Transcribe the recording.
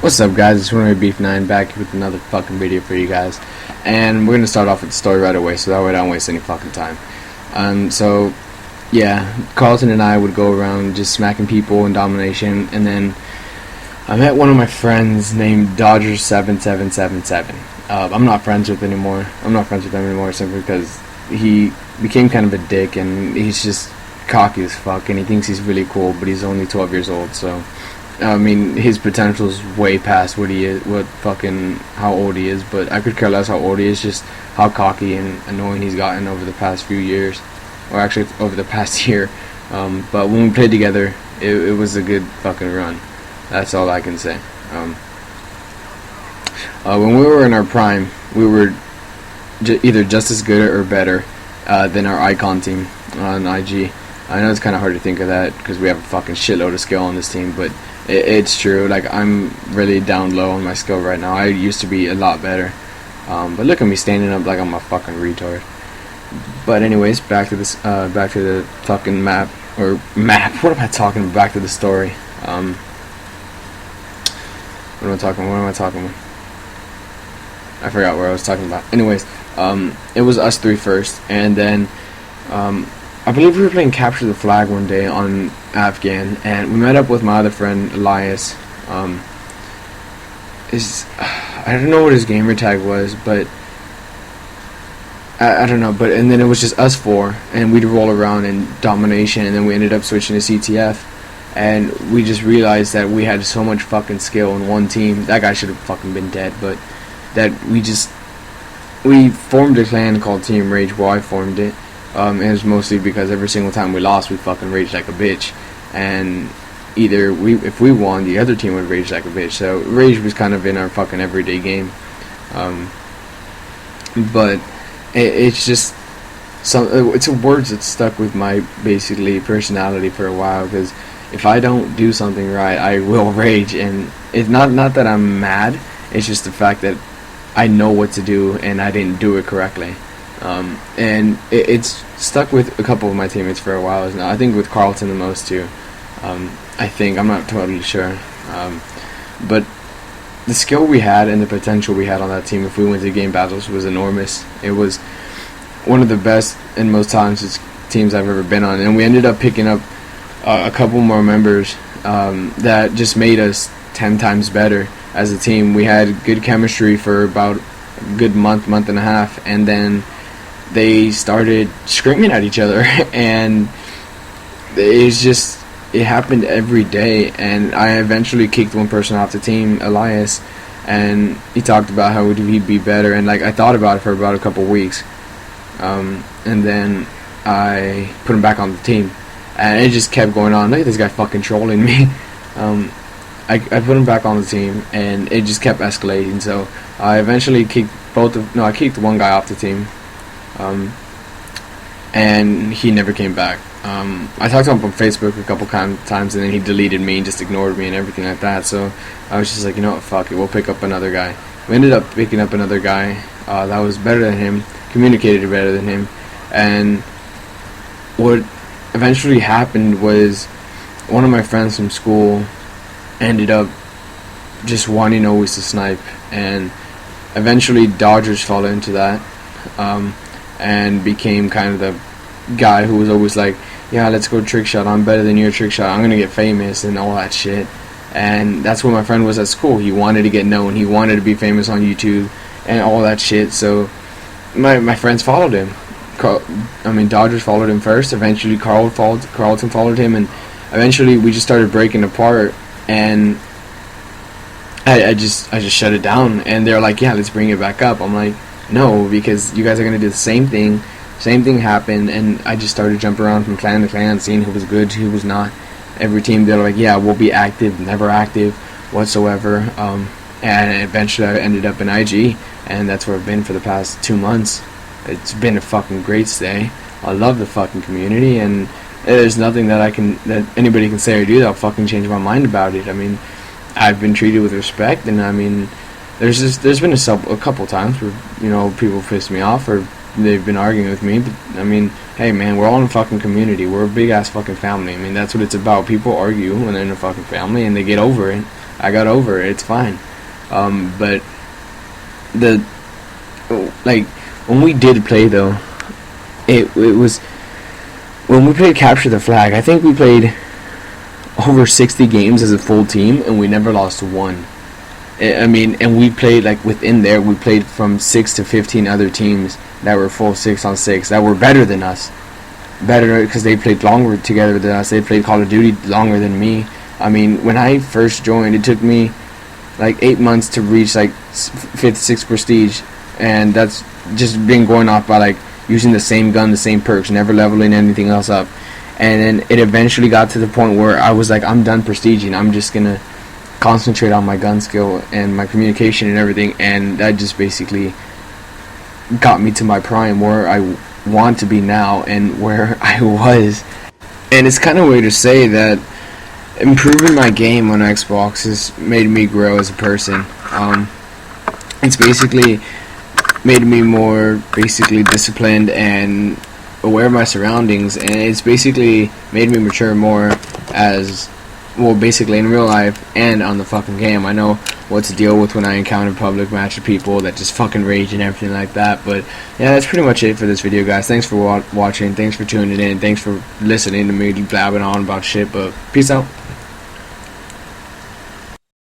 What's up, guys? It's Runaway Beef 9 back with another fucking video for you guys, and we're gonna start off with the story right away, so that way I don't waste any fucking time. So yeah, Carlton and I would go around just smacking people in domination, and then I met one of my friends named Dodger7777. I'm not friends with anymore. I'm not friends with him anymore simply because he became kind of a dick, and he's just cocky as fuck, and he thinks he's really cool, but he's only 12 years old, so. I mean, his potential is way past what he is, how old he is, but I could care less how old he is, just how cocky and annoying he's gotten over the past few years, or actually over the past year. But when we played together, it was a good fucking run. That's all I can say. When we were in our prime, we were either just as good or better than our icon team on IG. I know it's kind of hard to think of that because we have a fucking shitload of skill on this team, but it's true. Like, I'm really down low on my skill right now. I used to be a lot better, but look at me standing up like I'm a fucking retard. But anyways, back to this, back to the fucking map. What am I talking about? Back to the story. What am I talking about? I forgot where I was talking about. Anyways, it was us three first, and then I believe we were playing Capture the Flag one day on Afghan, and we met up with my other friend Elias. I don't know what his gamer tag was, but I don't know. But and then it was just us four, and we'd roll around in domination, and then we ended up switching to CTF, and we just realized that we had so much fucking skill in one team. That guy should have fucking been dead, but that we formed a clan called Team Rage. Well, I formed it. And it was mostly because every single time we lost, we fucking raged like a bitch. And if we won, the other team would rage like a bitch. So rage was kind of in our fucking everyday game. But it's just it's a words that stuck with my basically personality for a while. Because if I don't do something right, I will rage. And it's not that I'm mad. It's just the fact that I know what to do and I didn't do it correctly. And it's stuck with a couple of my teammates for a while now. I think with Carlton the most too. I'm not totally sure. But the skill we had and the potential we had on that team if we went to game battles was enormous. It was one of the best and most talented teams I've ever been on. And we ended up picking up a couple more members that just made us 10 times better as a team. We had good chemistry for about a good month and a half, and then they started screaming at each other, and it happened every day. And I eventually kicked one person off the team, Elias, and he talked about how he'd be better, and like I thought about it for about a couple weeks, and then I put him back on the team, and it just kept going on. Look at this guy fucking trolling me. I put him back on the team, and it just kept escalating. So I eventually kicked I kicked one guy off the team. And he never came back. I talked to him on Facebook a couple times, and then he deleted me and just ignored me and everything like that. So I was just like, you know what, fuck it, we'll pick up another guy. We ended up picking up another guy that was better than him, communicated better than him, and what eventually happened was one of my friends from school ended up just wanting always to snipe, and eventually Dodgers fell into that. And became kind of the guy who was always like, yeah, let's go trick shot, I'm better than your trick shot, I'm gonna get famous and all that shit. And that's what my friend was at school. He wanted to get known, he wanted to be famous on YouTube and all that shit. So my friends followed him. Dodgers followed him first, eventually Carlton followed him, and eventually we just started breaking apart, and I just shut it down. And they're like, yeah, let's bring it back up. I'm like, no, because you guys are going to do the same thing. Same thing happened, and I just started jumping around from clan to clan, seeing who was good, who was not. Every team, they're like, yeah, we'll be active, never active whatsoever. And eventually I ended up in IG, and that's where I've been for the past 2 months. It's been a fucking great stay. I love the fucking community, and there's nothing that anybody can say or do that'll fucking change my mind about it. I mean, I've been treated with respect, and I mean, there's been a couple times where, you know, people pissed me off or they've been arguing with me, but I mean, hey man, we're all in a fucking community. We're a big ass fucking family. I mean, that's what it's about. People argue when they're in a fucking family and they get over it. I got over it. It's fine. But the like when we did play though, it was when we played Capture the Flag. I think we played over 60 games as a full team and we never lost one. I mean, and we played like within there. We played from 6 to 15 other teams that were full 6-on-6 that were better than us. Better because they played longer together than us. They played Call of Duty longer than me. I mean, when I first joined, it took me like 8 months to reach like 5th, 6th prestige, and that's just been going off by like using the same gun, the same perks, never leveling anything else up. And then it eventually got to the point where I was like, I'm done prestiging. I'm just gonna concentrate on my gun skill and my communication and everything, and that just basically got me to my prime where I want to be now and where I was. And it's kind of weird to say that improving my game on Xbox has made me grow as a person. It's basically made me more basically disciplined and aware of my surroundings, and it's basically made me mature more as well, basically in real life and on the fucking game. I know what to deal with when I encounter public match of people that just fucking rage and everything like that. But yeah, that's pretty much it for this video, guys. Thanks for watching. Thanks for tuning in. Thanks for listening to me blabbing on about shit. But peace out.